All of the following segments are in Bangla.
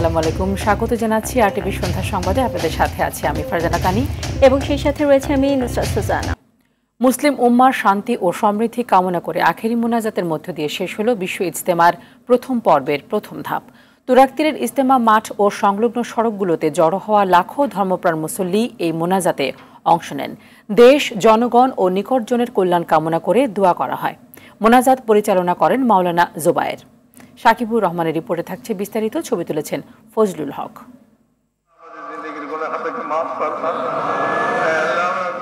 আসসালামু আলাইকুম, স্বাগত জানাচ্ছি আরটিভি সন্ধ্যা সংবাদে। আপনাদের সাথে আছি আমি ফারজানা তানি এবং সেই সাথে রয়েছে আমি নুসরাত সুজানা। মুসলিম উম্মার শান্তি ও সমৃদ্ধি কামনা করে আখেরি মোনাজাতের মধ্য দিয়ে শেষ হলো বিশ্ব ইজতেমার প্রথম পর্বের প্রথম ধাপ। তুরাগ তীরের ইজতেমা মাঠ ও সংলগ্ন সড়কগুলোতে জড়ো হওয়া লাখো ধর্মপ্রাণ মুসল্লি এই মোনাজাতে অংশ নেন। দেশ, জনগণ ও নিকটজনের কল্যাণ কামনা করে দোয়া করা হয়। মোনাজাত পরিচালনা করেন মাওলানা জুবায়ের। সাকিবুর রহমানের রিপোর্টে থাকছে বিস্তারিত। ছবি তুলেছেন ফজলুল হক।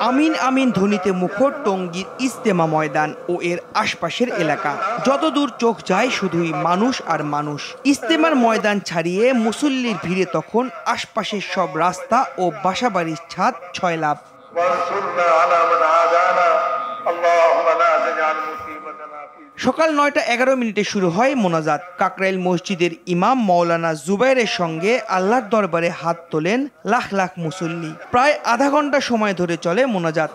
আমিন আমিন ধ্বনিতে মুখর টঙ্গীর ইজতেমা ময়দান ও এর আশপাশের এলাকা। যতদূর চোখ যায় শুধুই মানুষ আর মানুষ। ইজতেমার ময়দান ছাড়িয়ে মুসল্লির ভিড়ে তখন আশপাশের সব রাস্তা ও বাসাবাড়ির ছাদ ছয়লাভ। সকাল 9:11 শুরু হয় মোনাজাত। কাকরাইল মসজিদের ইমাম মাওলানা জুবাইরের সঙ্গে আল্লাহর দরবারে হাত তোলেন লাখ লাখ মুসল্লি। প্রায় আধা ঘন্টা সময় ধরে চলে মোনাজাত।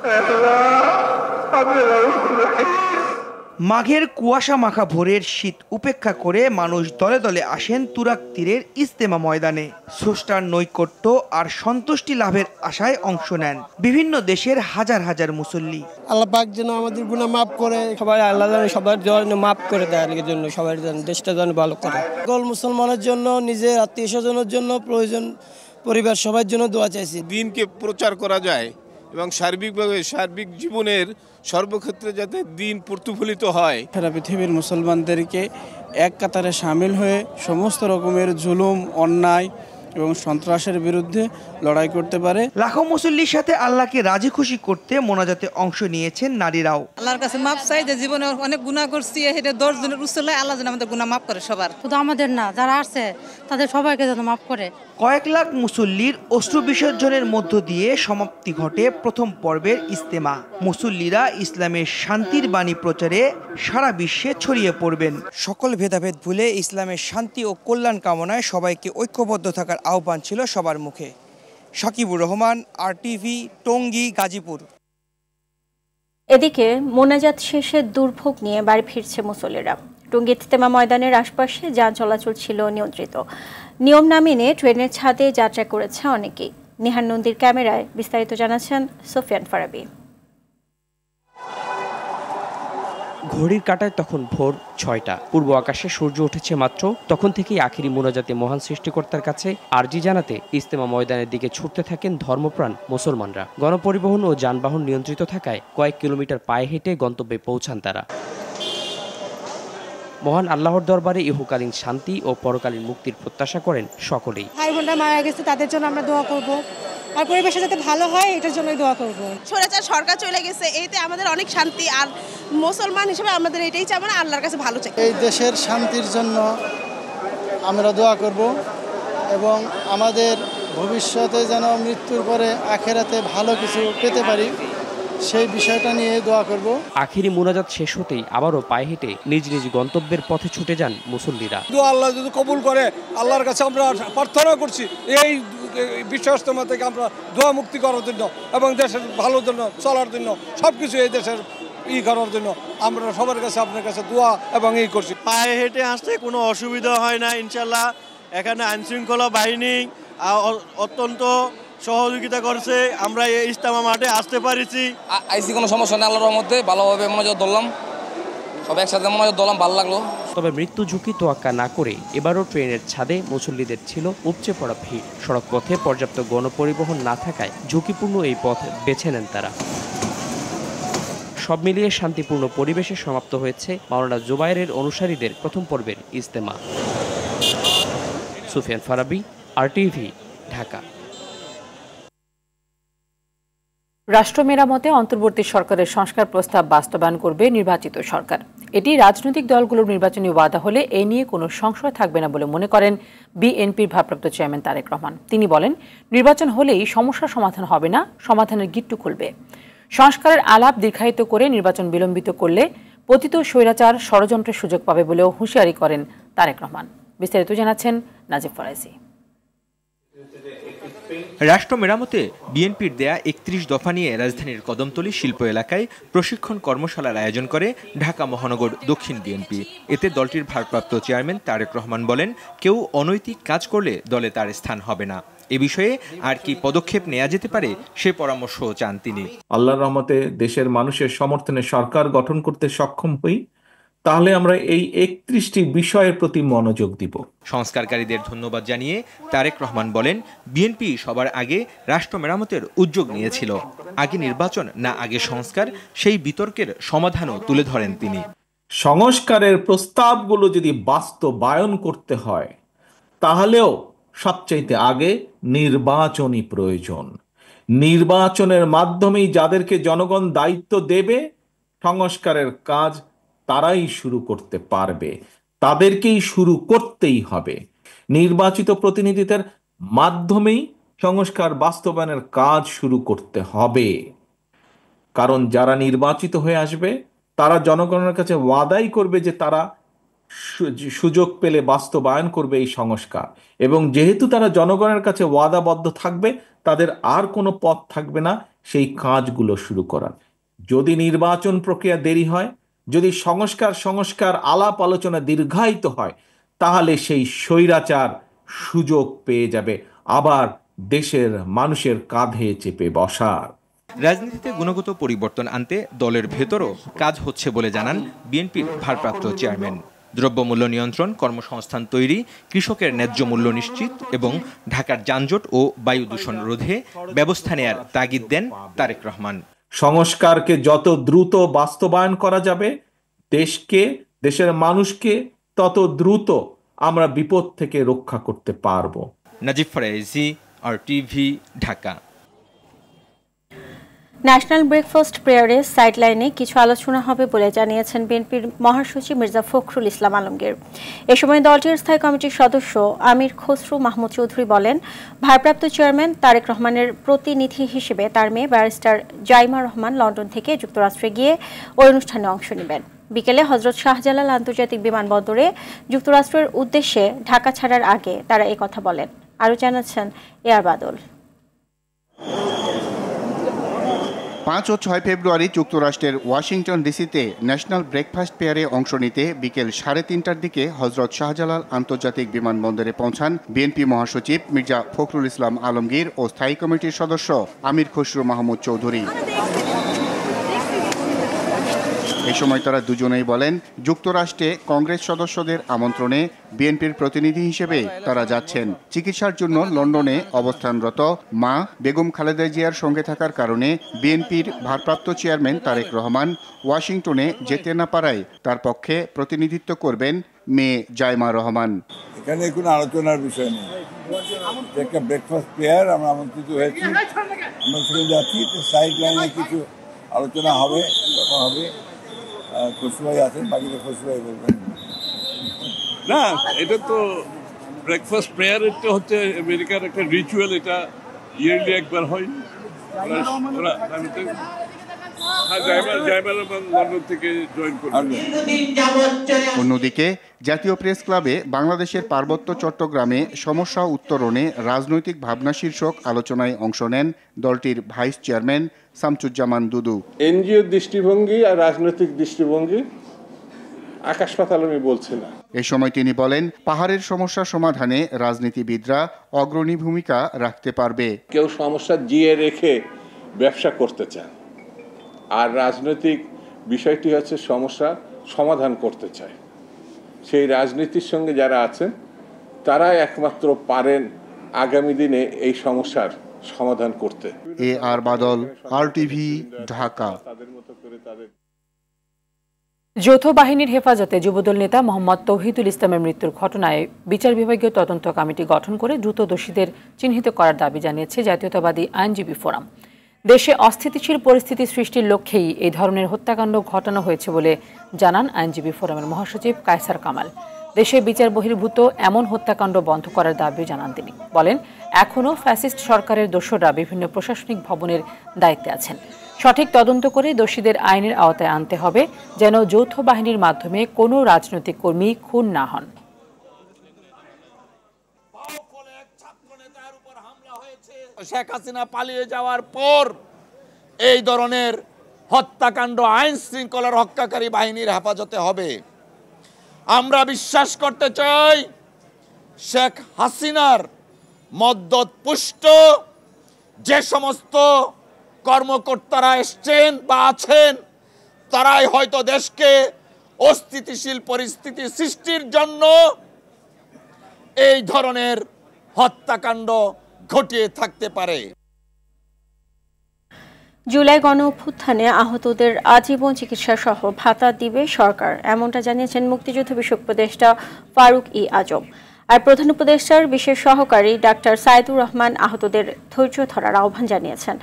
মাঘের কুয়াশা মাখা ভোরের শীত উপেক্ষা করে মানুষ দলে দলে আসেন তুরাগ তীরের ইজতেমা ময়দানে। স্রষ্টার নৈকট্য আর সন্তুষ্টি লাভের আশায় অংশ নেন বিভিন্ন দেশের হাজার হাজার মুসল্লি। আল্লাহ পাক যেন আমাদের গুনাহ মাফ করে, সবাই আল্লাহ যেন সবার জন্য মাফ করে দেয়, এর জন্য সবার জন্য দেশটা যেন ভালো করে। সকল মুসলমানের জন্য, নিজের আত্মীয় স্বজনের জন্য, প্রয়োজন পরিবার সবার জন্য দোয়া চাইছি। দিনকে প্রচার করা যায় এবং সার্বিকভাবে সার্বিক জীবনের সর্বক্ষেত্রে যাতে দিন প্রতিফলিত হয়। সারা পৃথিবীর মুসলমানদেরকে এক কাতারে সামিল হয়ে সমস্ত রকমের জুলুম, অন্যায় এবং সন্ত্রাসের বিরুদ্ধে লড়াই করতে পারে। লাখো মুসল্লির সাথে আল্লাহকে রাজি খুশি করতে মোনাজাতে অংশ নিয়েছেন নারীরাও। আল্লাহর কাছে মাপ চাই যে জীবনে অনেক গুনাহ করছি, এটা 10 জনের উসিলায় আল্লাহ যেন আমাদের গুনাহ মাফ করে সবার। শুধু আমাদের না, যারা আছে তাদের সবাইকে যেন মাফ করে। কয়েক লাখ মুসল্লির অশ্রু বিসর্জনের মধ্য দিয়ে সমাপ্তি ঘটে প্রথম পর্বের ইজতেমা। মুসল্লিরা ইসলামের শান্তির বাণী প্রচারে সারা বিশ্বে ছড়িয়ে পড়বেন। সকল ভেদাভেদ ভুলে ইসলামের শান্তি ও কল্যাণ কামনায় সবাইকে ঐক্যবদ্ধ থাকার আহ্বান ছিল সবার মুখে। সাকিবুর রহমান, আরটিভি, টঙ্গী, গাজীপুর। এদিকে মোনাজাত শেষে দুর্ভোগ নিয়ে বাড়ি ফিরছে মুসল্লিরা। টঙ্গী ইজতেমা ময়দানের আশপাশে যান চলাচল ছিল নিয়ন্ত্রিত। নিয়ম না মেনে ট্রেনের ছাদে যাত্রা করেছে অনেকেই। নিহার নন্দীর ক্যামেরায় বিস্তারিত জানাচ্ছেন সোফিয়ান ফারাবি। ঘড়ির কাঁটায় তখন ভোর 6টা। পূর্ব আকাশে সূর্য উঠেছে মাত্র। তখন থেকেই আখেরি মোনাজাতে মহান সৃষ্টিকর্তার কাছে আরজি জানাতে ইজতেমা ময়দানের দিকে ছুটতে থাকেন ধর্মপ্রাণ মুসলমানরা। গণপরিবহন ও যানবাহন নিয়ন্ত্রিত থাকায় কয়েক কিলোমিটার পায়ে হেঁটে গন্তব্যে পৌঁছান তারা। মহান আল্লাহর দরবারে ইহকালীন শান্তি ও পরকালীন মুক্তির প্রত্যাশা করেন সকলেই। ভাই বোনরা মারা গেছে, তাদের জন্য আমরা দোয়া করব, আর পরিবেশে যাতে ভালো হয় এটার জন্যই দোয়া করব। স্বৈরাচার সরকার চলে গেছে, এইতে আমাদের অনেক শান্তি, আর মুসলমান হিসেবে আমাদের এটাই চাই, মানে আল্লাহর কাছে ভালো চাই। এই দেশের শান্তির জন্য আমরা দোয়া করব এবং আমাদের ভবিষ্যতে যেন মৃত্যুর পরে আখেরাতে ভালো কিছু পেতে পারি, সেই বিষয়টা নিয়ে দোয়া করব। আখেরি মোনাজাত শেষ হতেই আবারও পায়ে হেঁটে নিজ নিজ গন্তব্যের পথে ছুটে যান মুসল্লিরা। আল্লাহ যদি কবুল করে, আল্লাহর কাছে আমরা প্রার্থনা করছি এই বিশ্বাস্তমা থেকে আমরা দোয়া মুক্তি করার জন্য এবং দেশের ভালোর জন্য, চলার জন্য, সবকিছু এই দেশের করার জন্য আমরা সবার কাছে আপনার কাছে দোয়া এবং করছি। পায়ে হেঁটে আসতে কোনো অসুবিধা হয় না ইনশাল্লাহ। এখানে আইনশৃঙ্খলা বাহিনী অত্যন্ত সহযোগিতা করছে, আমরা এই ইজতেমা মাঠে আসতে পারিছি। আইসি কোনো সমস্যা নেই, আল্লাহর মধ্যে ভালোভাবে মোনাজাত ধরলাম, সব একসাথে মোনাজাত ধরলাম, ভালো লাগলো। তবে মৃত্যু ঝুঁকি তোয়াক্কা না করে এবারও ট্রেনের ছাদে মুসল্লিদের ছিল উপচে পড়া ভিড়। সড়ক পথে পর্যাপ্ত গণপরিবহন না থাকায় ঝুঁকিপূর্ণ এই পথ বেছে নেন তারা। সব মিলিয়ে শান্তিপূর্ণ পরিবেশে সমাপ্ত হয়েছে মাওলানা জুবায়েরের অনুসারীদের প্রথম পর্বের ইজতেমা। সুফিয়ান ফারাবি, আরটিভি, ঢাকা। রাষ্ট্র মেরামতে অন্তর্বর্তী সরকারের সংস্কার প্রস্তাব বাস্তবায়ন করবে নির্বাচিত সরকার। এটি রাজনৈতিক দলগুলোর নির্বাচনী ওয়াদা হলে এ নিয়ে কোনো সংশয় থাকবে না বলে মনে করেন বিএনপির ভারপ্রাপ্ত চেয়ারম্যান তারেক রহমান। তিনি বলেন, নির্বাচন হলেই সমস্যার সমাধান হবে না, সমাধানের গিট্টু খুলবে। সংস্কারের আলাপ দীর্ঘায়িত করে নির্বাচন বিলম্বিত করলে পতিত স্বৈরাচার ষড়যন্ত্রের সুযোগ পাবে বলেও হুঁশিয়ারি করেন তারেক রহমান। বিস্তারিত জানাচ্ছেন নাজিব ফরাজি। রাষ্ট্র মেরামতে বিএনপির দেয়া ৩১ দফা নিয়ে রাজধানীর কদমতলী শিল্প এলাকায় প্রশিক্ষণ কর্মশালার আয়োজন করে ঢাকা মহানগর দক্ষিণ বিএনপি। এতে দলটির ভারপ্রাপ্ত চেয়ারম্যান তারেক রহমান বলেন, কেউ অনৈতিক কাজ করলে দলে তার স্থান হবে না। এ বিষয়ে আর কি পদক্ষেপ নেওয়া যেতে পারে সে পরামর্শও চান তিনি। আল্লাহর রহমতে দেশের মানুষের সমর্থনে সরকার গঠন করতে সক্ষম হই, তাহলে আমরা এই ৩১টি বিষয়ের প্রতি মনোযোগ দিব। সংস্কারকারীদের ধন্যবাদ জানিয়ে তারেক রহমান বলেন, বিএনপি সবার আগে রাষ্ট্র মেরামতের উদ্যোগ নিয়েছিল। আগে নির্বাচন না আগে সংস্কার, সেই বিতর্কের সমাধানও তুলে ধরেন তিনি। সংস্কারের প্রস্তাবগুলো যদি বাস্তবায়ন করতে হয়, তাহলেও সবচাইতে আগে নির্বাচনই প্রয়োজন। নির্বাচনের মাধ্যমেই যাদেরকে জনগণ দায়িত্ব দেবে, সংস্কারের কাজ তারাই শুরু করতে পারবে, তাদেরকেই শুরু করতেই হবে। নির্বাচিত প্রতিনিধিদের মাধ্যমেই সংস্কার বাস্তবায়নের কাজ শুরু করতে হবে। কারণ যারা নির্বাচিত হয়ে আসবে, তারা জনগণের কাছে ওয়াদাই করবে যে তারা সুযোগ পেলে বাস্তবায়ন করবে এই সংস্কার। এবং যেহেতু তারা জনগণের কাছে ওয়াদাবদ্ধ থাকবে, তাদের আর কোনো পথ থাকবে না সেই কাজগুলো শুরু করার। যদি নির্বাচন প্রক্রিয়া দেরি হয়, যদি সংস্কার আলাপ আলোচনা দীর্ঘায়িত হয়, তাহলে সেই স্বৈরাচার সুযোগ পেয়ে যাবে আবার দেশের মানুষের কাঁধে চেপে বসার। রাজনীতিতে গুণগত পরিবর্তন আনতে দলের ভেতরও কাজ হচ্ছে বলে জানান বিএনপির ভারপ্রাপ্ত চেয়ারম্যান। দ্রব্যমূল্য নিয়ন্ত্রণ, কর্মসংস্থান তৈরি, কৃষকের ন্যায্য মূল্য নিশ্চিত এবং ঢাকার যানজট ও বায়ু দূষণ রোধে ব্যবস্থা নেয়ার তাগিদ দেন তারেক রহমান। সংস্কারকে যত দ্রুত বাস্তবায়ন করা যাবে, দেশের মানুষকে তত দ্রুত আমরা বিপদ থেকে রক্ষা করতে পারব। Najib Faraizi, RTV, Dhaka. National breakfast প্রেয়ারের সাইডলাইনে কিছু আলোচনা হবে বলে জানিয়েছেন বিএনপির মহাসচিব মির্জা ফখরুল ইসলাম আলমগীর। এ সময় দলটির স্থায়ী কমিটির সদস্য আমির খসরু মাহমুদ চৌধুরী বলেন, ভারপ্রাপ্ত চেয়ারম্যান তারেক রহমানের প্রতিনিধি হিসেবে তার মেয়ে ব্যারিস্টার জাইমা রহমান লন্ডন থেকে যুক্তরাষ্ট্রে গিয়ে ওই অনুষ্ঠানে অংশ নেবেন। বিকেলে হযরত শাহজালাল আন্তর্জাতিক বিমানবন্দরে যুক্তরাষ্ট্রের উদ্দেশ্যে ঢাকা ছাড়ার আগে তারা কথা বলেন। আরও জানাচ্ছেন এয়ার বাদল। ৫ ও ৬ ফেব্রুয়ারি যুক্তরাষ্ট্রের ওয়াশিংটন ডিসিতে ন্যাশনাল ব্রেকফাস্ট পেয়ারে অংশ নিতে বিকেল ৩:৩০টার দিকে হযরত শাহজালাল আন্তর্জাতিক বিমানবন্দরে পৌঁছান বিএনপি মহাসচিব মির্জা ফখরুল ইসলাম আলমগীর ও স্থায়ী কমিটির সদস্য আমির খসরু মাহমুদ চৌধুরী। এই সময় তারা দুজনেই বলেন, যুক্তরাষ্ট্রে কংগ্রেস সদস্যদের আমন্ত্রণে বিএনপির প্রতিনিধি হিসেবে তারা যাচ্ছেন। চিকিৎসার জন্য লন্ডনে অবস্থানরত মা বেগম খালেদা জিয়ার সঙ্গে থাকার কারণে বিএনপির ভারপ্রাপ্ত চেয়ারম্যান তারেক রহমান ওয়াশিংটনে যেতে না পারায় তার পক্ষে প্রতিনিধিত্ব করবেন মেয়ে জাইমা রহমান। এখানে কোনো আলোচনার বিষয় নেই, একটা ব্রেকফাস্ট পেয়ার আমরা আমন্ত্রিত হয়েছি, আমরা সেখানে যাচ্ছি। তো সাইড লাইনে কিছু আলোচনা হবে, কথা হবে। খসরুভাই আছেন, বাকিটা খসরুভাই বলবেন। না, এটা তো ব্রেকফাস্ট প্রেয়ার, এটা হচ্ছে আমেরিকার একটা রিচুয়াল, এটা ইয়ারলি একবার হয়। অন্যদিকে জাতীয় প্রেস ক্লাবে বাংলাদেশের পার্বত্য চট্টগ্রামে সমস্যা উত্তরণে রাজনৈতিক ভাবনা শীর্ষক আলোচনায় অংশ নেন দলটির ভাইস চেয়ারম্যান শামসুজ্জামান দুদু। এনজিও দৃষ্টিভঙ্গি আর রাজনৈতিক দৃষ্টিভঙ্গি আকাশ পাতাল আমি বলছি না। এই সময় তিনি বলেন, পাহাড়ের সমস্যা সমাধানে রাজনীতিবিদরা অগ্রণী ভূমিকা রাখতে পারবে। কেউ সমস্যা জিয়ে রেখে ব্যবসা করতে চান, আর রাজনৈতিক বিষয়টি হচ্ছে সমস্যা সমাধান করতে চায়। সেই রাজনীতির সঙ্গে যারা আছেন তারা একমাত্র পারেন আগামী দিনে এই সমস্যার সমাধান করতে। AR বাদল, RTV, ঢাকা। যৌথ বাহিনীর হেফাজতে যুবদল নেতা মোহাম্মদ তৌহিদুল ইসলামের মৃত্যুর ঘটনায় বিচার বিভাগীয় তদন্ত কমিটি গঠন করে দ্রুত দোষীদের চিহ্নিত করার দাবি জানিয়েছে জাতীয়তাবাদী আইনজীবী ফোরাম। দেশে অস্থিতিশীল পরিস্থিতি সৃষ্টির লক্ষ্যেই এই ধরনের হত্যাকাণ্ড ঘটানো হয়েছে বলে জানান আইনজীবী ফোরামের মহাসচিব কায়সার কামাল। দেশে বিচার বহির্ভূত এমন হত্যাকাণ্ড বন্ধ করার দাবি জানান তিনি। বলেন, এখনও ফ্যাসিস্ট সরকারের দোসররা বিভিন্ন প্রশাসনিক ভবনের দায়িত্বে আছেন। সঠিক তদন্ত করে দোষীদের আইনের আওতায় আনতে হবে, যেন যৌথ বাহিনীর মাধ্যমে কোনো রাজনৈতিক কর্মী খুন না হন। শেখ হাসিনা পালিয়ে যাওয়ার পর এই ধরনের হত্যাকাণ্ড আইন শৃঙ্খলা রক্ষাকারী বাহিনীর হেফাজতে হবে। আমরা বিশ্বাস করতে চাই শেখ হাসিনার মদতপুষ্ট যে সমস্ত কর্মকর্তারা এসছেন বা আছেন তারাই হয়তো দেশকে অস্থিতিশীল পরিস্থিতি সৃষ্টির জন্য এই ধরনের হত্যাকাণ্ড ঘটিয়ে থাকতে পারে। জুলাই গণঅভ্যুত্থানে আহতদের আজীবন চিকিৎসা সহ ভাতা দিবে সরকার, এমনটা জানিয়েছেন মুক্তিযুদ্ধ বিষয়ক উপদেষ্টা ফারুক ই আজম। আর প্রধান উপদেষ্টার বিশেষ সহকারী ডাক্তার সাইদুর রহমান আহতদের ধৈর্য ধরার আহ্বান জানিয়েছেন।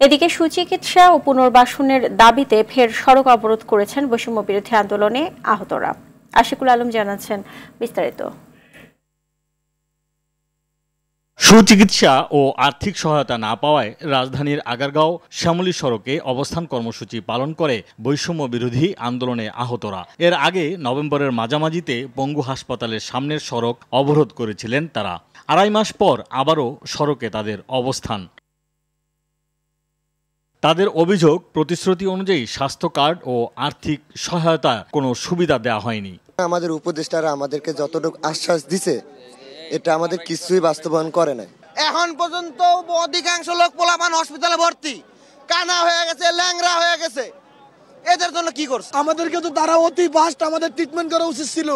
এদিকে সুচিকিৎসা ও পুনর্বাসনের দাবিতে ফের সড়ক অবরোধ করেছেন বৈষম্য বিরোধী আন্দোলনে আহতরা। আশিকুল আলম জানাচ্ছেন বিস্তারিত। সুচিকিৎসা ও আর্থিক সহায়তা না পাওয়ায় রাজধানীর আগারগাঁও শ্যামলী সড়কে অবস্থান কর্মসূচি পালন করে বৈষম্য বিরোধী আন্দোলনে আহতরা। এর আগে নভেম্বরের মাঝামাঝিতে পঙ্গু হাসপাতালের সামনের সড়ক অবরোধ করেছিলেন তারা। আড়াই মাস পর আবারও সড়কে তাদের অবস্থান। তাদের অভিযোগ, প্রতিশ্রুতি অনুযায়ী স্বাস্থ্য কার্ড ও আর্থিক সহায়তা কোনো সুবিধা দেওয়া হয়নি। আমাদের উপদেষ্টারা আমাদেরকে যতটুকু আশ্বাস দিছে এটা আমাদের কিছুই বাস্তবায়ন করে নাই। এখন পর্যন্ত অধিকাংশ লোক পোলাপান হসপিটালে ভর্তি, কানা হয়ে গেছে, ল্যাংরা হয়ে গেছে। এদের জন্য কি করছে? আমাদেরকে তো তারা অতি ফাস্ট আমাদের ট্রিটমেন্ট করা উচিত ছিল।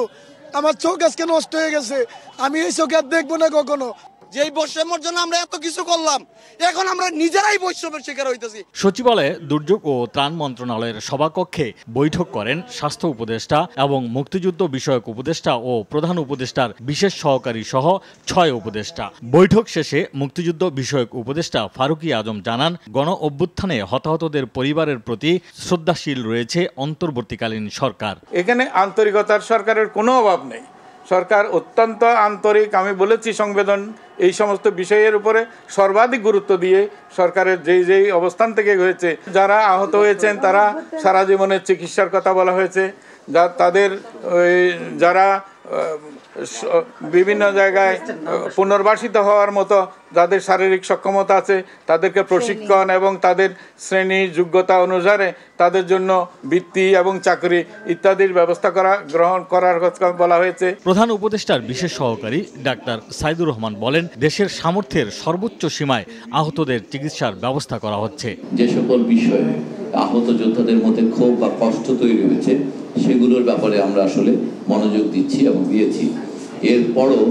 আমার চোখ আজকে নষ্ট হয়ে গেছে, আমি এই চোখে আর দেখবো না কখনো। যেই বৈষম্যের জন্য আমরা এত কিছু করলাম, এখন আমরা নিজেরাই বৈষম্যের শিকার হইতেছি। সচিবালয়ে দুর্যোগ ও ত্রাণ মন্ত্রণালয়ের সভাকক্ষে বৈঠক করেন স্বাস্থ্য উপদেষ্টা এবং মুক্তিযুদ্ধ বিষয়ক উপদেষ্টা ও প্রধান উপদেষ্টার বিশেষ সহকারী সহ 6 উপদেষ্টা। বৈঠক শেষে মুক্তিযুদ্ধ বিষয়ক উপদেষ্টা ফারুক ই আজম জানান, গণ অভ্যুত্থানে হতাহতদের পরিবারের প্রতি শ্রদ্ধাশীল রয়েছে অন্তর্বর্তীকালীন সরকার। এখানে আন্তরিকতার সরকারের কোনো অভাব নেই। সরকার অত্যন্ত আন্তরিক। আমি বলেছি সংবেদন এই সমস্ত বিষয়ের উপরে সর্বাধিক গুরুত্ব দিয়ে সরকারের যেই অবস্থান থেকে হয়েছে, যারা আহত হয়েছেন তারা সারা জীবনের চিকিৎসার কথা বলা হয়েছে। তাদের যারা বিভিন্ন জায়গায় পুনর্বাসিত হওয়ার মতো যাদের শারীরিক সক্ষমতা আছে তাদেরকে প্রশিক্ষণ এবং তাদের শ্রেণী যোগ্যতা অনুসারে তাদের জন্য বৃত্তি এবং চাকরি ইত্যাদির ব্যবস্থা গ্রহণ করার কথা বলা হয়েছে। প্রধান উপদেষ্টার বিশেষ সহকারী ডাক্তার সাইদুর রহমান বলেন, দেশের সামর্থ্যের সর্বোচ্চ সীমায় আহতদের চিকিৎসার ব্যবস্থা করা হচ্ছে। যে সকল বিষয়ে আহত যোদ্ধাদের মধ্যে ক্ষোভ বা কষ্ট তৈরি হয়েছে সেগুলোর ব্যাপারে আমরা আসলে মনোযোগ দিচ্ছি এবং দিয়েছি। এরপরও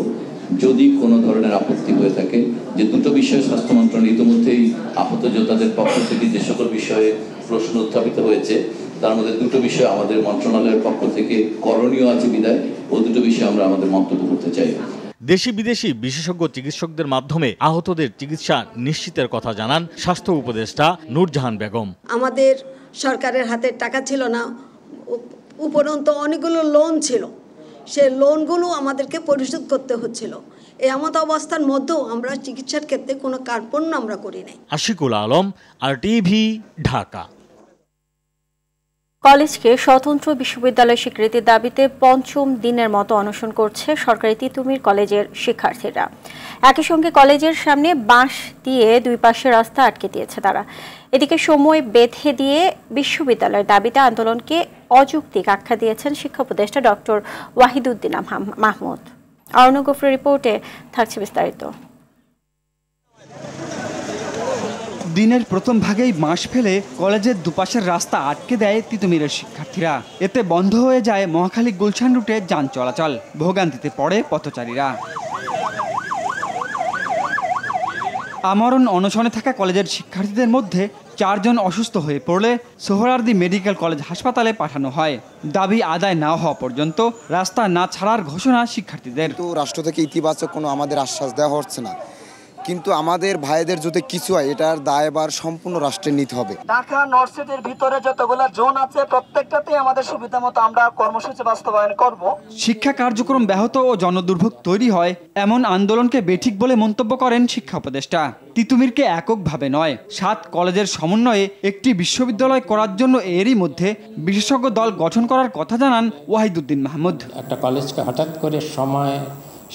যদি কোনো ধরনের আপত্তি হয়ে থাকে, যে দুটো বিষয়ে স্বাস্থ্য মন্ত্রণালয় ইতিমধ্যেই আহত যোদ্ধাদের পক্ষ থেকে যে সকল বিষয়ে প্রশ্ন উত্থাপিত হয়েছে তার মধ্যে দুটো বিষয় আমাদের মন্ত্রণালয়ের পক্ষ থেকে করণীয় আছে বিধায় ও দুটো বিষয়ে আমরা আমাদের মন্তব্য করতে চাই। দেশি বিদেশি বিশেষজ্ঞ চিকিৎসকদের মাধ্যমে আহতদের চিকিৎসা নিশ্চিতের কথা জানান স্বাস্থ্য উপদেষ্টা নূরজাহান বেগম। আমাদের সরকারের হাতে টাকা ছিল না, উপরন্তু অনেকগুলো লোন ছিল, সেই লোনগুলো আমাদেরকে পরিশোধ করতে হচ্ছিল। এই এমত অবস্থার মধ্যেও আমরা চিকিৎসার ক্ষেত্রে কোনো কার্পণ্য আমরা করি নাই। আশিকুল আলম, RTV, ঢাকা। কলেজকে স্বতন্ত্র বিশ্ববিদ্যালয় স্বীকৃতির দাবিতে পঞ্চম দিনের মতো অনশন করছে সরকারি তিতুমির কলেজের শিক্ষার্থীরা। একই সঙ্গে কলেজের সামনে বাঁশ দিয়ে দুই পাশে রাস্তা আটকে দিয়েছে তারা। এদিকে সময় বেঁধে দিয়ে বিশ্ববিদ্যালয়ের দাবিতে আন্দোলনকে অযৌক্তিক আখ্যা দিয়েছেন শিক্ষা উপদেষ্টা ডক্টর ওয়াহিদুদ্দিন মাহমুদ। অর্ণব গফুরের রিপোর্টে থাকছে বিস্তারিত। দিনের প্রথম ভাগেই বাঁশ ফেলে কলেজের দুপাশের রাস্তা আটকে দেয় তিতুমিরের শিক্ষার্থীরা। এতে বন্ধ হয়ে যায় মহাখালী গুলশান রুটে যান চলাচল, ভোগান্তিতে পড়ে পথচারীরা। আমরণ অনশনে থাকা কলেজের শিক্ষার্থীদের মধ্যে 4 জন অসুস্থ হয়ে পড়লে সোহরাওয়ার্দী মেডিকেল কলেজ হাসপাতালে পাঠানো হয়। দাবি আদায় না হওয়া পর্যন্ত রাস্তা না ছাড়ার ঘোষণা শিক্ষার্থীদের। তো রাষ্ট্র থেকে ইতিবাচক কোনো আমাদের আশ্বাস দেওয়া হচ্ছে না, কিন্তু আমাদের ভাইদের যদি কিছু হয় এটার দায়ভার সম্পূর্ণ রাষ্ট্রের নিতে হবে। ঢাকা নর্থ সিটির ভিতরে যতগুলো জোন আছে প্রত্যেকটাতেই আমাদের সুবিধা মতো আমরা কর্মসূচি বাস্তবায়ন করব। শিক্ষা কার্যক্রম ব্যাহত ও জনদুর্ভোগ তৈরি হয় এমন আন্দোলনকে বেঠিক বলে মন্তব্য করেন শিক্ষা উপদেষ্টা। তিতুমিরকে এককভাবে নয়, 7 কলেজের সমন্বয়ে একটি বিশ্ববিদ্যালয় করার জন্য এরই মধ্যে বিশেষজ্ঞ দল গঠন করার কথা জানান ওয়াহিদুদ্দিন মাহমুদ। একটা কলেজকে হঠাৎ করে সময়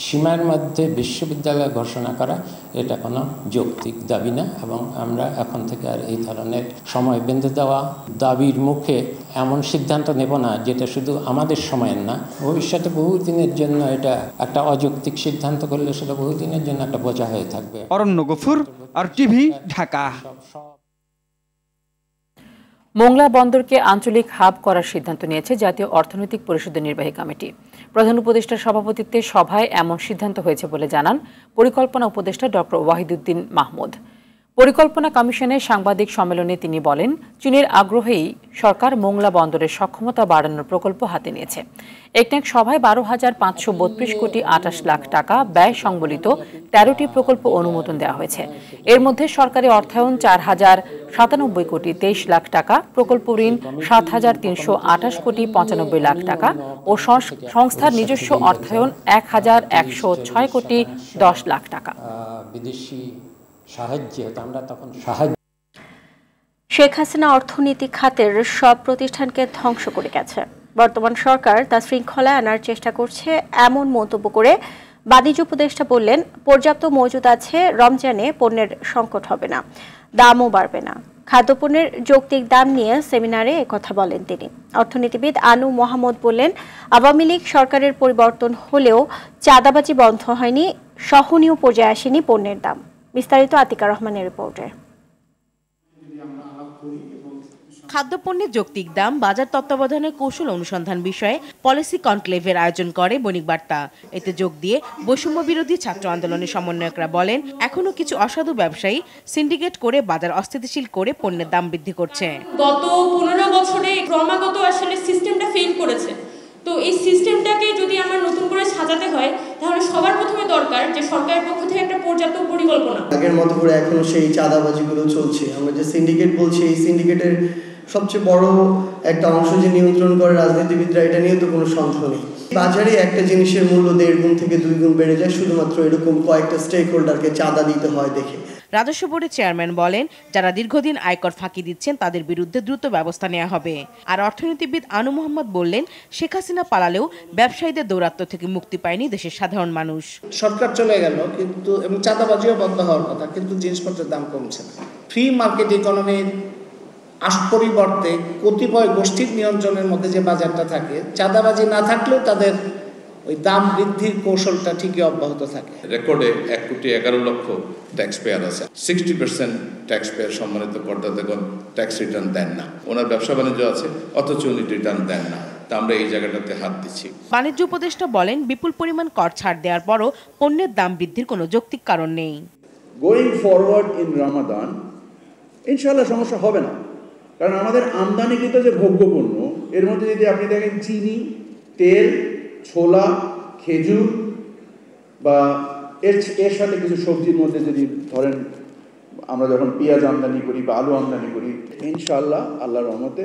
সীমার মধ্যে বিশ্ববিদ্যালয় ঘোষণা করা এটা কোনো যৌক্তিক দাবি না, এবং আমরা এখন থেকে আর এই ধরনের সময় বেঁধে দেওয়া দাবির মুখে এমন সিদ্ধান্ত নেব না যেটা শুধু আমাদের সময়ের না, ভবিষ্যতে বহুদিনের জন্য এটা একটা অযৌক্তিক সিদ্ধান্ত করলে সেটা বহুদিনের জন্য একটা বোঝা হয়ে থাকবে। অরণ্য গফুর, RTV, ঢাকা। মোংলা বন্দরকে আঞ্চলিক হাব করার সিদ্ধান্ত নিয়েছে জাতীয় অর্থনৈতিক পরিষদের নির্বাহী কমিটি। প্রধান উপদেষ্টার সভাপতিত্বে সভায় এমন সিদ্ধান্ত হয়েছে বলে জানান পরিকল্পনা উপদেষ্টা ডক্টর ওয়াহিদুদ্দিন মাহমুদ। পরিকল্পনা কমিশনে সাংবাদিক সম্মেলনে তিনি বলেন, চীনের আগ্রহেই সরকার মোংলা বন্দরের সক্ষমতা বাড়ানোর প্রকল্প হাতে নিয়েছে। একনেক সভায় 12,532 কোটি 28 লাখ টাকা ব্যয় সংবলিত 13টি প্রকল্প অনুমোদন দেওয়া হয়েছে। এর মধ্যে সরকারি অর্থায়ন 4,097 কোটি 23 লাখ টাকা, প্রকল্প ঋণ 7,328 কোটি 95 লাখ টাকা ও সংস্থার নিজস্ব অর্থায়ন 1,106 কোটি 10 লাখ টাকা। বিদেশি সাহায্যে আমরা তখন সাহায্য। শেখ হাসিনা অর্থনীতি খাতের সব প্রতিষ্ঠানকে ধ্বংস করে গেছে। বর্তমান সরকার তা শৃঙ্খলায় আনার চেষ্টা করছে এমন মন্তব্য করে বাণিজ্য উপদেষ্টা বললেন, পর্যাপ্ত মজুদ আছে, রমজানে পণ্যের সংকট হবে না, দামও বাড়বে না। খাদ্যপণ্যের যৌক্তিক দাম নিয়ে সেমিনারে একথা বলেন তিনি। অর্থনীতিবিদ আনু মোহাম্মদ বললেন, আওয়ামী লীগ সরকারের পরিবর্তন হলেও চাঁদাবাজি বন্ধ হয়নি, সহনীয় পর্যায়ে আসেনি পণ্যের দাম। বিস্তারিত আতিকা রহমানের রিপোর্টে। খাদ্যপণ্যের যৌক্তিক দাম, বাজার তত্ত্বাবধানের কৌশল অনুসন্ধান বিষয়ে পলিসি কনক্লেভের আয়োজন করে বণিক বার্তা। এতে যোগ দিয়ে বৈষম্য বিরোধী ছাত্র আন্দোলনের সমন্বয়করা বলেন, এখনো কিছু অসাধু ব্যবসায়ী সিন্ডিকেট করে বাজার অস্থিতিশীল করে পণ্যের দাম বৃদ্ধি করছে। গত 15 বছরে ক্রমাগত আসলে সিস্টেমটা ফেল করেছে। তো এই সিস্টেমটাকে যদি আমরা নতুন করে সাজাতে হয়, তাহলে সবার প্রথমে দরকার যে সরকারের পক্ষ থেকে একটা পর্যাপ্ত পরিকল্পনা। আগের মতো করে এখনো সেই চাঁদাবাজিগুলো চলছে। আমরা যে সিন্ডিকেট বলছি, এই সিন্ডিকেটের সবচেয়ে বড় একটা অংশ যে নিয়ন্ত্রণ করে রাজনীতিবিদরা, এটা নিয়ে তো কোনো সন্দেহ নেই। বাজারে একটা জিনিসের মূল্য 1.5 গুণ থেকে 2 গুণ বেড়ে যায় শুধুমাত্র এরকম কয়েকটা স্টেক হোল্ডারকে চাঁদা দিতে হয় দেখে। রাজস্ব বোর্ডের চেয়ারম্যান বলেন, যারা দীর্ঘদিন আয়কর ফাঁকি দিচ্ছেন তাদের বিরুদ্ধে দ্রুত ব্যবস্থা নেওয়া হবে। আর অর্থনীতিবিদ আনু মোহাম্মদ বললেন, শেখ হাসিনা পালালেও ব্যবসায়ীদের দৌরাত্ম্য থেকে মুক্তি পায়নি দেশের সাধারণ মানুষ। সরকার চলে গেল কিন্তু এবং চাঁদাবাজিও বন্ধ হওয়ার কথা, কিন্তু জিনিসপত্রের দাম কমছে না। ফ্রি মার্কেট ইকোনমির পরিবর্তে কতিপয় গোষ্ঠীর নিয়ন্ত্রণের মধ্যে যে বাজারটা থাকে, চাঁদাবাজি না থাকলেও তাদের ওই দাম বৃদ্ধির কৌশলটা ঠিকই অব্যাহত থাকে। রেকর্ডে 1,11,00,000 ট্যাক্স পেয়ার আছে। 60% ট্যাক্স পেয়ার সম্মানিত করদাতাগণ ট্যাক্স রিটার্ন দেন না। ওনার ব্যবসা বাণিজ্য আছে অথচ উনি রিটার্ন দেন না। তা আমরা এই জায়গাটাতে হাত দিচ্ছি। বাণিজ্য উপদেষ্টা বলেন, বিপুল পরিমাণ কর ছাড় দেওয়ার পরও পণ্যের দাম বৃদ্ধির কোনো যৌক্তিক কারণ নেই। গোয়িং ফরওয়ার্ড ইন রমাদান ইনশাআল্লাহ সমস্যা হবে না, কারণ আমাদের আমদানিকৃত যে ভোগ্যপণ্য এর মধ্যে যদি আপনি দেখেন চিনি, তেল, ছোলা, খেজুর বা এর সাথে কিছু সবজির মধ্যে যদি ধরেন আমরা যখন পেঁয়াজ আমদানি করি বা আলু আমদানি করি, ইনশাআল্লাহ আল্লাহর রহমতে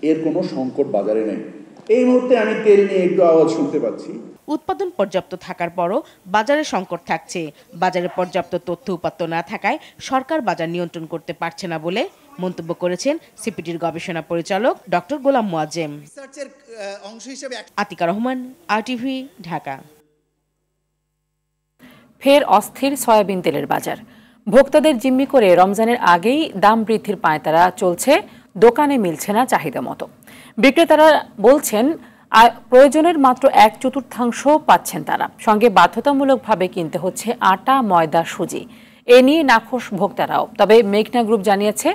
এর কোনো সংকট বাজারে নেই। এই মুহূর্তে আমি তেল নিয়ে একটু আওয়াজ শুনতে পাচ্ছি। উৎপাদন পর্যাপ্ত থাকার পরও বাজারে সংকট থাকছে। বাজারে পর্যাপ্ত তথ্য উপাত্ত না থাকায় সরকার বাজার নিয়ন্ত্রণ করতে পারছে না বলে মন্তব্য করেছেন সিপিডির গবেষণা পরিচালক ডক্টর গোলাম মোয়াজ্জেম। আতিকা রহমান, RTV, ঢাকা। ফের অস্থির সয়াবিন তেলের বাজার। ভোক্তাদের জিম্মি করে রমজানের আগেই দাম বৃদ্ধির পাঁয়তারা চলছে, দোকানে মিলছে না চাহিদা মতো। বিক্রেতারা বলছেন প্রয়োজনের মাত্র 1/4 পাচ্ছেন তারা, সঙ্গে বাধ্যতামূলকভাবে কিনতে হচ্ছে আটা, ময়দা, সুজি। এ নিয়ে নাখোশ ভোক্তারাও। তবে মেঘনা গ্রুপ জানিয়েছে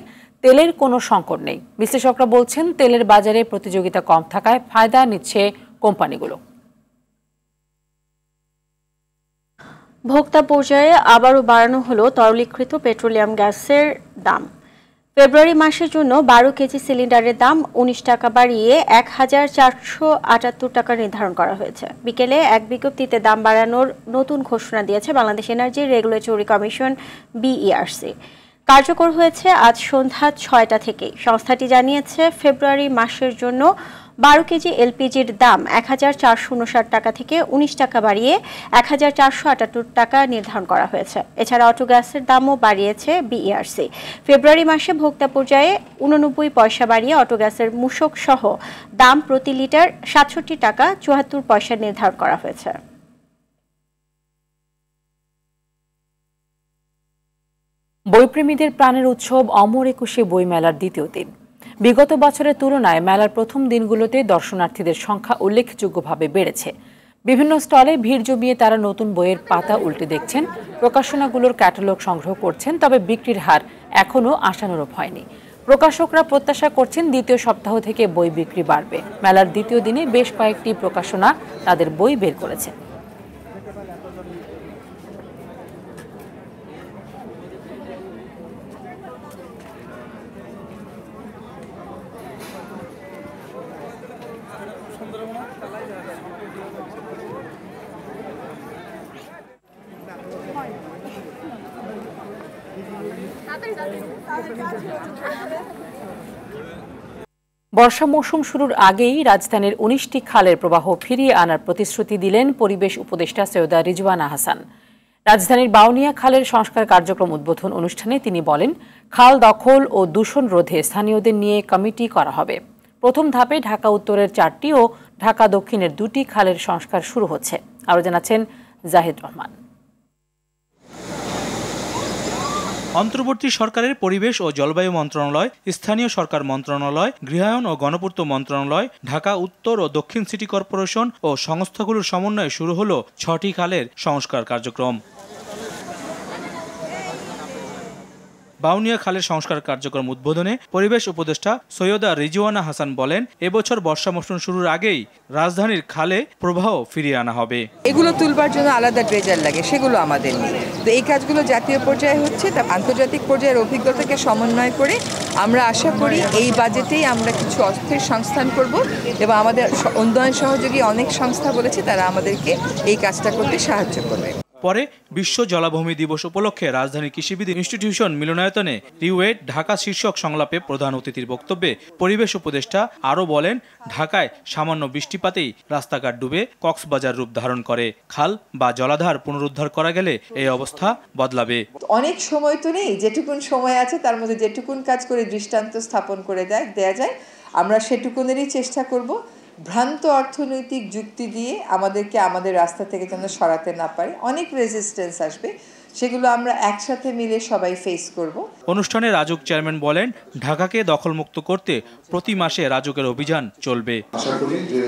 তেলের কোনো সংকট নেই। বিশ্লেষকরা বলছেন তেলের বাজারে প্রতিযোগিতা কম থাকায় ফায়দা নিচ্ছে কোম্পানিগুলো। ভোক্তা পর্যায়ে আবারও বাড়ানো হলো তরলীকৃত পেট্রোলিয়াম গ্যাসের দাম। ফেব্রুয়ারি মাসের জন্য 12 কেজি সিলিন্ডারের দাম 19 টাকা বাড়িয়ে 1478 টাকা নির্ধারণ করা হয়েছে। বিকেলে এক বিজ্ঞপ্তিতে দাম বাড়ানোর নতুন ঘোষণা দিয়েছে Bangladesh energy regulatory commission BERC। কার্যকর হয়েছে আজ সন্ধ্যা 6টা থেকে। সংস্থাটি জানিয়েছে ফেব্রুয়ারি মাসের জন্য 12 কেজি এলপিজির দাম 1459 টাকা থেকে 19 টাকা বাড়িয়ে 1478 টাকা নির্ধারণ করা হয়েছে। এছাড়া অটো গ্যাসের দামও বাড়িয়েছে BERC। ফেব্রুয়ারি মাসে ভোক্তা পর্যায়ে 89 পয়সা বাড়িয়ে অটো গ্যাসের মূসক সহ দাম প্রতি লিটার 67 টাকা 74 পয়সা নির্ধারণ করা হয়েছে। বইপ্রেমীদের প্রাণের উৎসব অমর একুশে বইমেলার দ্বিতীয় দিন। বিগত বছরের তুলনায় মেলার প্রথম দিনগুলোতে দর্শনার্থীদের সংখ্যা উল্লেখযোগ্যভাবে বেড়েছে। বিভিন্ন স্টলে ভিড় জমিয়ে তারা নতুন বইয়ের পাতা উল্টে দেখছেন, প্রকাশনাগুলোর ক্যাটালগ সংগ্রহ করছেন। তবে বিক্রির হার এখনও আশানুরূপ হয়নি। প্রকাশকরা প্রত্যাশা করছেন দ্বিতীয় সপ্তাহ থেকে বই বিক্রি বাড়বে। মেলার দ্বিতীয় দিনে বেশ কয়েকটি প্রকাশনা তাদের বই বের করেছে। বর্ষা মৌসুম শুরুর আগেই রাজধানীর ১৯টি খালের প্রবাহ ফিরিয়ে আনার প্রতিশ্রুতি দিলেন পরিবেশ উপদেষ্টা সৈয়দা রিজওয়ানা হাসান। রাজধানীর বাউনিয়া খালের সংস্কার কার্যক্রম উদ্বোধন অনুষ্ঠানে তিনি বলেন, খাল দখল ও দূষণ রোধে স্থানীয়দের নিয়ে কমিটি করা হবে। প্রথম ধাপে ঢাকা উত্তরের ৪টি ও ঢাকা দক্ষিণের ২টি খালের সংস্কার শুরু হচ্ছে। আরও জানাচ্ছেন জাহিদ রহমান। অন্তর্বর্তী সরকারের পরিবেশ ও জলবায়ু মন্ত্রণালয়, স্থানীয় সরকার মন্ত্রণালয়, গৃহায়ন ও গণপূর্ত মন্ত্রণালয়, ঢাকা উত্তর ও দক্ষিণ সিটি কর্পোরেশন ও সংস্থাগুলোর সমন্বয়ে শুরু হলো ৬টি খালের সংস্কার কার্যক্রম। বাউনিয়া খালের সংস্কার কার্যক্রম উদ্বোধনে পরিবেশ উপদেষ্টা সৈয়দা রিজওয়ানা হাসান বলেন, এবছর বর্ষা মৌসুম শুরুর আগেই রাজধানীর খালে প্রবাহ ফিরিয়ে আনা হবে। এগুলো তুলবার জন্য আলাদা ড্রেজার লাগে, সেগুলো আমাদের নেই। তো এই কাজগুলো জাতীয় পর্যায়ে হচ্ছে, তা আন্তর্জাতিক পর্যায়ের অভিজ্ঞতাকে সমন্বয় করে আমরা আশা করি এই বাজেটেই আমরা কিছু অর্থের সংস্থান করব এবং আমাদের উন্নয়ন সহযোগী অনেক সংস্থা বলেছে তারা আমাদেরকে এই কাজটা করতে সাহায্য করবে। পরে বিশ্ব জলাভূমি দিবস উপলক্ষে রাজধানীর কৃষিবিদ ইনস্টিটিউশন মিলনায়তনে রিওয়েট ঢাকা শীর্ষক সংলাপে প্রধান অতিথির বক্তব্যে পরিবেশ উপদেষ্টা আরও বলেন, ঢাকায় সামান্য বৃষ্টিপাতেই রাস্তাঘাট ডুবে কক্সবাজার রূপ ধারণ করে। খাল বা জলাধার পুনরুদ্ধার করা গেলে এই অবস্থা বদলাবে। অনেক সময় তো নেই, যেটুকুন সময় আছে তার মধ্যে যেটুকুন কাজ করে দৃষ্টান্ত স্থাপন করে দেয়া যায় আমরা সেটুকুনেরই চেষ্টা করব। ভ্রান্ত অর্থনৈতিক যুক্তি দিয়ে আমাদেরকে আমাদের রাস্তা থেকে যেন সরাতে না পারে, অনেক রেজিস্ট্যান্স আসবে, সেগুলো আমরা একসাথে মিলে সবাই ফেস করব। অনুষ্ঠানে রাজুক চেয়ারম্যান বলেন, ঢাকাকে দখলমুক্ত করতে প্রতি মাসে রাজুকের অভিযান চলবে। আশা করি যে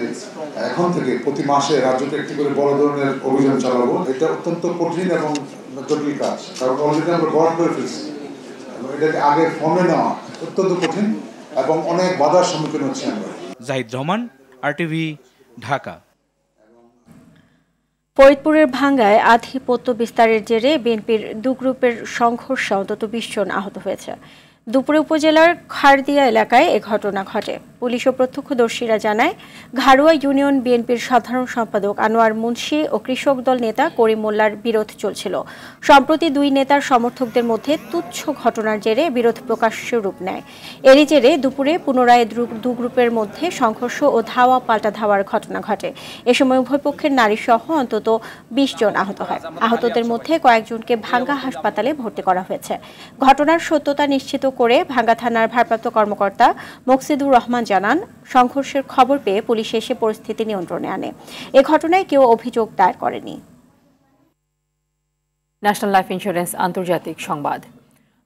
এখন থেকে প্রতি মাসে রাজুক একটি করে বড় ধরনের অভিযান চালাবো। এটা অত্যন্ত কঠিন এবং জটিল কাজ, কারণ অলরেডি আমরা গড় করে ফেলছি। এটাকে আগে ফর্মে নেওয়া অত্যন্ত কঠিন এবং অনেক বাধার সম্মুখীন হচ্ছি আমরা। জাহিদ রহমান, RTV, ঢাকা। ফরিদপুরের ভাঙ্গায় আধিপত্য বিস্তারের জেরে বিএনপির দু গ্রুপের সংঘর্ষে অন্তত ২০ জন আহত হয়েছে। দুপুরে উপজেলার খারদিয়া এলাকায় এ ঘটনা ঘটে। পুলিশ ও প্রত্যক্ষদর্শীরা জানায়, ঘাড়ুয়া ইউনিয়ন বিএনপির সাধারণ সম্পাদক আনোয়ার মুন্সি ও কৃষক দল নেতা করিম মোল্লার বিরোধ চলছিল। সম্প্রতি দুই নেতার সমর্থকদের মধ্যে তুচ্ছ ঘটনার জেরে বিরোধ প্রকাশ্য রূপ নেয়। এরই জেরে দুপুরে পুনরায় দু গ্রুপের মধ্যে সংঘর্ষ ও ধাওয়া পাল্টা ধাওয়ার ঘটনা ঘটে। এ সময় উভয় পক্ষের নারীসহ অন্তত ২০ জন আহত হয়। আহতদের মধ্যে কয়েকজনকে ভাঙ্গা হাসপাতালে ভর্তি করা হয়েছে। ঘটনার সত্যতা নিশ্চিত করে ভাঙ্গা থানার ভারপ্রাপ্ত কর্মকর্তা মকসিদুর রহমান জানান, সংঘর্ষের খবর পেয়ে পুলিশ এসে পরিস্থিতি নিয়ন্ত্রণে আনে। এ ঘটনায় কেউ অভিযোগ দায়ের করেনি। ন্যাশনাল লাইফ ইন্স্যুরেন্স আন্তর্জাতিক সংবাদ।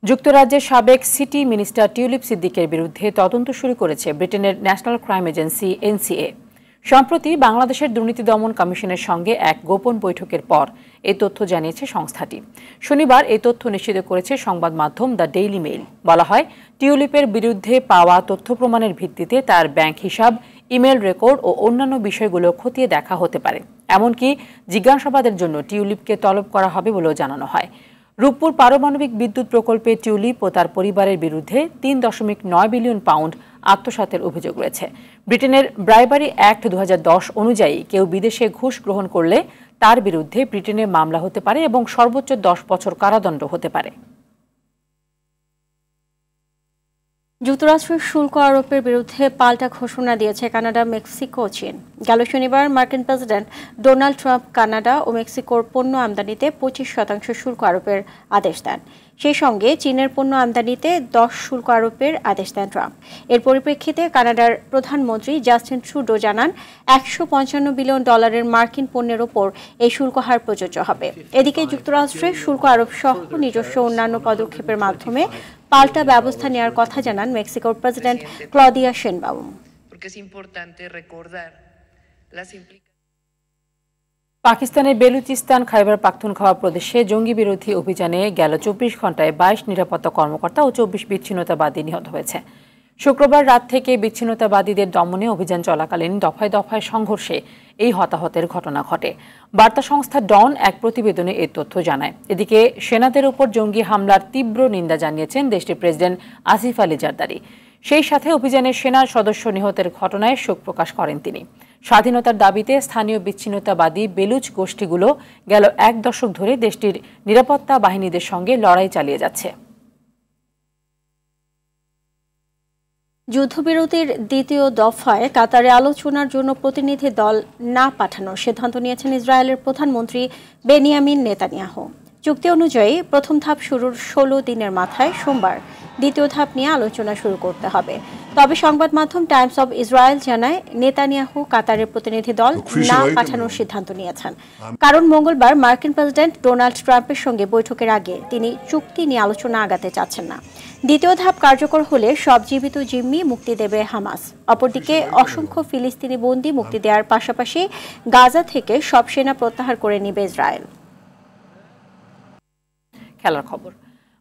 যুক্তরাজ্যের সাবেক সিটি মিনিস্টার টিউলিপ সিদ্দিকের বিরুদ্ধে তদন্ত শুরু করেছে ব্রিটেনের ন্যাশনাল ক্রাইম এজেন্সি NCA। সম্প্রতি বাংলাদেশের দুর্নীতি দমন কমিশনের সঙ্গে এক গোপন বৈঠকের পর এই তথ্য জানিয়েছে সংস্থাটি। শনিবার এই তথ্য নিশ্চিত করেছে সংবাদ মাধ্যম দ্য ডেইলি মেইল। বলা হয়, টিউলিপের বিরুদ্ধে পাওয়া তথ্য প্রমাণের ভিত্তিতে তার ব্যাংক হিসাব, ইমেল রেকর্ড ও অন্যান্য বিষয়গুলো খতিয়ে দেখা হতে পারে। এমনকি জিজ্ঞাসাবাদের জন্য টিউলিপকে তলব করা হবে বলেও জানানো হয়। রূপপুর পারমাণবিক বিদ্যুৎ প্রকল্পে টিউলিপ ও তার পরিবারের বিরুদ্ধে ৩.৯ বিলিয়ন পাউন্ড আত্মসাতের অভিযোগ রয়েছে। ব্রিটেনের ব্রাইবারি অ্যাক্ট ২০১০ অনুযায়ী কেউ বিদেশে ঘুষ গ্রহণ করলে তার বিরুদ্ধে ব্রিটেনে মামলা হতে পারে এবং সর্বোচ্চ ১০ বছর কারাদণ্ড হতে পারে। যুক্তরাষ্ট্রের শুল্ক আরোপের বিরুদ্ধে পাল্টা ঘোষণা দিয়েছে কানাডা, মেক্সিকো ও চীন। গেল শনিবার মার্কিন প্রেসিডেন্ট ডোনাল্ড ট্রাম্প কানাডা ও মেক্সিকোর পণ্য আমদানিতে ২৫% শুল্ক আরোপের আদেশ দেন। সেই সঙ্গে চীনের পণ্য আমদানিতে 10 শুল্ক আরোপের আদেশ দেন ট্রাম্প। এর পরিপ্রেক্ষিতে কানাডার প্রধানমন্ত্রী জাস্টিন ট্রুডো জানান $155 বিলিয়ন মার্কিন পণ্যের ওপর এই শুল্ক হার প্রযোজ্য হবে। এদিকে যুক্তরাষ্ট্রের শুল্ক আরোপ সহ নিজস্ব অন্যান্য পদক্ষেপের মাধ্যমে পাল্টা ব্যবস্থা নেওয়ার কথা জানান মেক্সিকোর প্রেসিডেন্ট ক্লদিয়া শেনবাউম। পাকিস্তানের বেলুচিস্তান খাইবার পাখতুনখাওয়া প্রদেশে জঙ্গি বিরোধী অভিযানে গেল 24 ঘন্টায় 22 নিরাপত্তা কর্মকর্তা ও 24 বিচ্ছিন্নতাবাদী নিহত হয়েছে। শুক্রবার রাত থেকে বিচ্ছিন্নতাবাদীদের দমনে অভিযান চলাকালীন দফায় দফায় সংঘর্ষে এই হতাহতের ঘটনা ঘটে। বার্তা সংস্থা ডন এক প্রতিবেদনে এই তথ্য জানায়। এদিকে সেনাদের উপর জঙ্গি হামলার তীব্র নিন্দা জানিয়েছেন দেশটির প্রেসিডেন্ট আসিফ আলী জারদারি। সেই সাথে অভিযানের সেনা সদস্য নিহতের ঘটনায় শোক প্রকাশ করেন তিনি। স্বাধীনতার দাবিতে স্থানীয় বিচ্ছিন্নতাবাদী বেলুচ গোষ্ঠীগুলো গেল 1 দশক ধরে দেশটির নিরাপত্তা বাহিনীদের সঙ্গে লড়াই চালিয়ে যাচ্ছে। যুদ্ধবিরতির দ্বিতীয় দফায় কাতারে আলোচনার জন্য প্রতিনিধি দল না পাঠানোর সিদ্ধান্ত নিয়েছেন ইসরায়েলের প্রধানমন্ত্রী বেনিয়ামিন নেতানিয়াহু। চুক্তি অনুযায়ী প্রথম ধাপ শুরুর 16 দিনের মাথায় সোমবার দ্বিতীয় ধাপ নিয়ে আলোচনা শুরু করতে হবে। তবে সংবাদ মাধ্যম টাইমস অব ইসরায়েল জানায় নেতানিয়াহু কাতারের প্রতিনিধি দল না পাঠানোর সিদ্ধান্ত নিয়েছেন, কারণ মঙ্গলবার মার্কিন প্রেসিডেন্ট ডোনাল্ড ট্রাম্পের সঙ্গে বৈঠকের আগে তিনি চুক্তি নিয়ে আলোচনা আগাতে চাচ্ছেন না। দ্বিতীয় ধাপ কার্যকর হলে সব জীবিত জিম্মি মুক্তি দেবে হামাস। অপরদিকে অসংখ্য ফিলিস্তিনি বন্দী মুক্তি দেওয়ার পাশাপাশি গাজা থেকে সব সেনা প্রত্যাহার করে নেবে ইসরায়েল। খেলার খবর।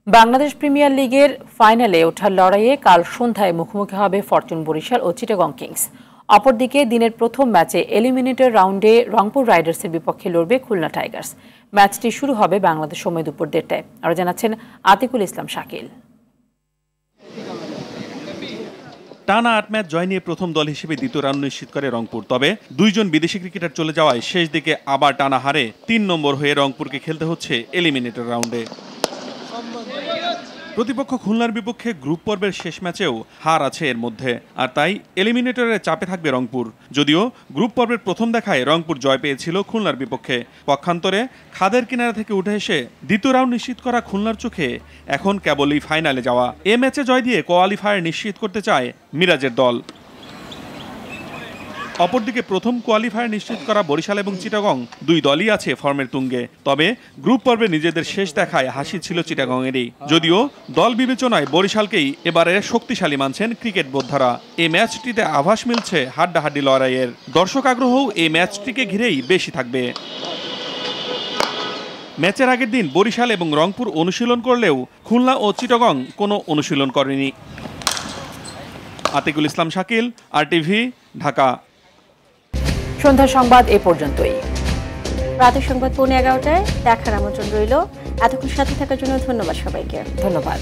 বাংলাদেশ প্রিমিয়ার লিগের ফাইনালে ওঠার লড়াইয়ে কাল সন্ধ্যায় মুখোমুখি হবে ফরচুন বরিশাল ও চিটাগং কিংস। অপরদিকে দিনের প্রথম ম্যাচে এলিমিনেটর রাউন্ডে রংপুর রাইডার্সের বিপক্ষে লড়বে খুলনা টাইগার্স। ম্যাচটি শুরু হবে বাংলাদেশ সময় দুপুর 1টায়। আরও জানাচ্ছেন আতিকুল ইসলাম শাকিল। টানা 8 ম্যাচ জয় নিয়ে প্রথম দল হিসেবে দ্বিতীয় রাউন্ড নিশ্চিত করে রংপুর। তবে 2 জন বিদেশি ক্রিকেটার চলে যাওয়ায় শেষ দিকে আবার টানা হারে 3 নম্বর হয়ে রংপুরকে খেলতে হচ্ছে এলিমিনেটর রাউন্ডে। প্রতিপক্ষ খুলনার বিপক্ষে গ্রুপ পর্বের শেষ ম্যাচেও হার আছে এর মধ্যে, আর তাই এলিমিনেটরের চাপে থাকবে রংপুর। যদিও গ্রুপ পর্বের প্রথম দেখায় রংপুর জয় পেয়েছিল খুলনার বিপক্ষে। পক্ষান্তরে খাদের কিনারা থেকে উঠে এসে দ্বিতীয় রাউন্ড নিশ্চিত করা খুলনার চোখে এখন কেবলই ফাইনালে যাওয়া। এ ম্যাচে জয় দিয়ে কোয়ালিফায়ার নিশ্চিত করতে চায় মিরাজের দল। অপরদিকে প্রথম কোয়ালিফায়ার নিশ্চিত করা বরিশাল এবং চিটাগং 2 দলই আছে ফর্মের তুঙ্গে। তবে গ্রুপ পর্বে নিজেদের শেষ দেখায় হাসি ছিল চিটাগংয়েরই। যদিও দল বিবেচনায় বরিশালকেই এবারে শক্তিশালী মানছেন ক্রিকেট বোদ্ধারা। এই ম্যাচটিতে আভাস মিলছে হাড্ডাহাড্ডি লড়াইয়ের। দর্শক আগ্রহও এই ম্যাচটিকে ঘিরেই বেশি থাকবে। ম্যাচের আগের দিন বরিশাল এবং রংপুর অনুশীলন করলেও খুলনা ও চিটাগং কোনো অনুশীলন করেনি। আতিকুল ইসলাম শাকিল, RTV, ঢাকা। সন্ধ্যা সংবাদ এ পর্যন্তই। রাতের সংবাদ 11:15টায় দেখার আমন্ত্রণ রইল। এতক্ষণ সাথে থাকার জন্য ধন্যবাদ সবাইকে। ধন্যবাদ।